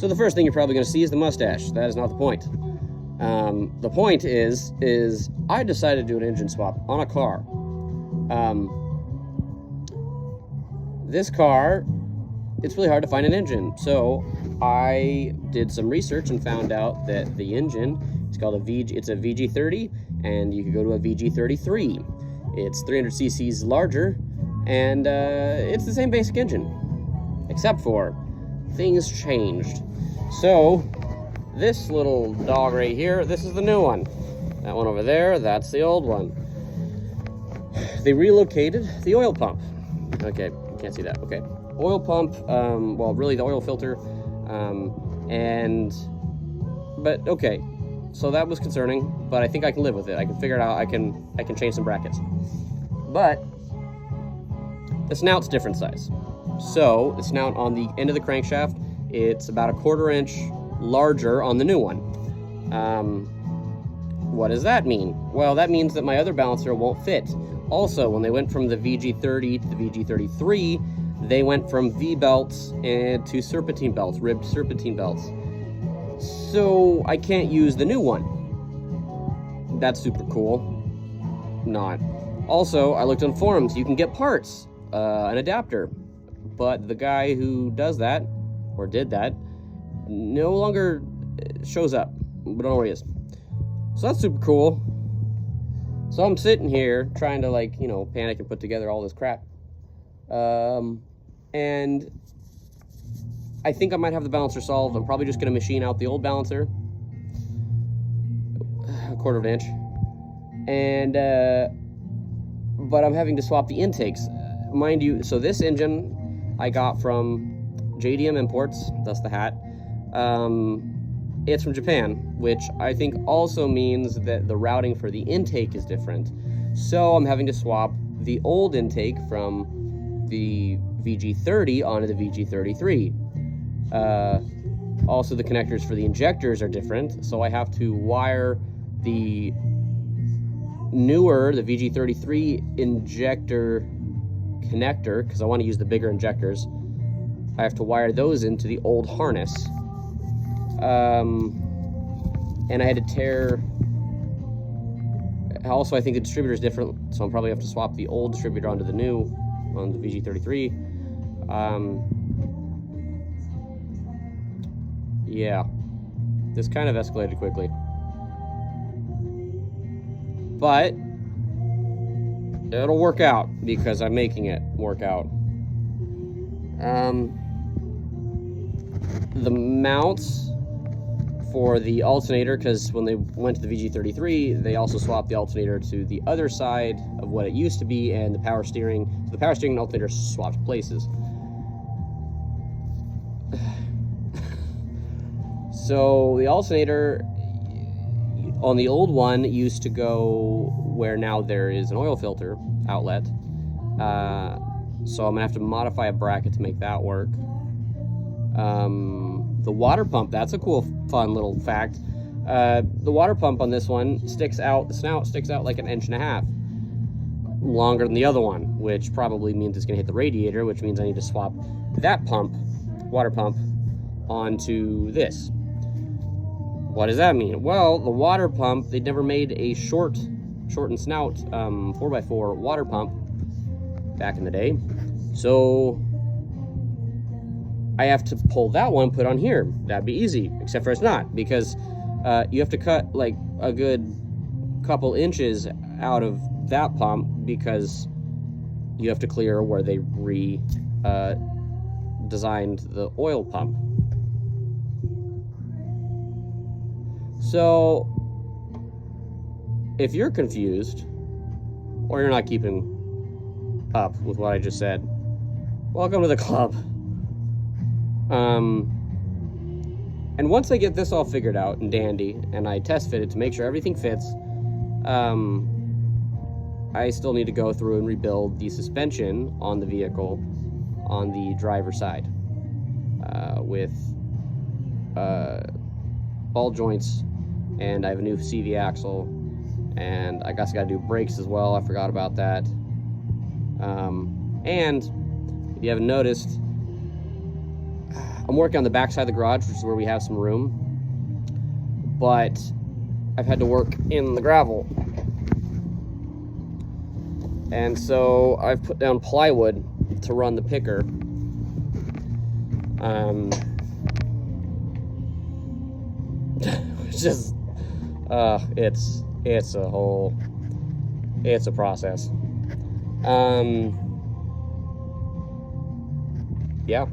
So the first thing you're probably going to see is the mustache. That is not the point. The point is I decided to do an engine swap on a car. This car, it's really hard to find an engine. So I did some research and found out that the engine, it's a VG30, and you could go to a VG33. It's 300 cc's larger, and it's the same basic engine, except for things changed. So this little dog right here, this is the new one. That one over there, that's the old one. They relocated the oil pump. Okay, you can't see that. Okay, oil pump, well, really the oil filter, but okay. So that was concerning, but I think I can live with it. I can figure it out. I can change some brackets. But the snout's different size. So the snout on the end of the crankshaft, it's about a 1/4 inch larger on the new one. What does that mean? Well, that means that my other balancer won't fit. Also, when they went from the VG30 to the VG33, they went from V-belts to serpentine belts, ribbed serpentine belts. So I can't use the new one. That's super cool. Not. Also, I looked on forums. You can get parts, an adapter. But the guy who does that, or did that, no longer shows up. We don't know where he is. So that's super cool. So I'm sitting here trying to, like, you know, panic and put together all this crap. And I think I might have the balancer solved. I'm probably just going to machine out the old balancer, a 1/4 inch, and but I'm having to swap the intakes, mind you. So this engine I got from JDM Imports. That's the hat. It's from Japan, which I think also means that the routing for the intake is different. So I'm having to swap the old intake from the VG30 onto the VG33. Also, the connectors for the injectors are different, so I have to wire the newer, the VG33 injector connector, because I want to use the bigger injectors. I have to wire those into the old harness. And I had to tear. Also, I think the distributor is different, so I'll probably have to swap the old distributor onto the new, on the VG33. Yeah, this kind of escalated quickly. But it'll work out because I'm making it work out. The mounts for the alternator, because when they went to the VG33, they also swapped the alternator to the other side of what it used to be, and the power steering. So the power steering and alternator swapped places. So the alternator on the old one used to go where now there is an oil filter outlet. So I'm gonna have to modify a bracket to make that work. The water pump, that's a cool, fun little fact. The water pump on this one sticks out, the snout sticks out like 1.5 inches longer than the other one, which probably means it's gonna hit the radiator, which means I need to swap that pump, water pump, onto this. What does that mean? Well, the water pump, they never made a shortened snout 4x4 water pump back in the day. So I have to pull that one, put on here. That'd be easy, except for it's not, because you have to cut like a good couple inches out of that pump because you have to clear where they designed the oil pump. So if you're confused or you're not keeping up with what I just said, welcome to the club. And once I get this all figured out and dandy, and I test fit it to make sure everything fits, I still need to go through and rebuild the suspension on the vehicle on the driver's side with ball joints, and I have a new CV axle, and I guess I got to do brakes as well. I forgot about that. And if you haven't noticed, I'm working on the back side of the garage, which is where we have some room, but I've had to work in the gravel. And so I've put down plywood to run the picker. It's just, it's a process. Yeah.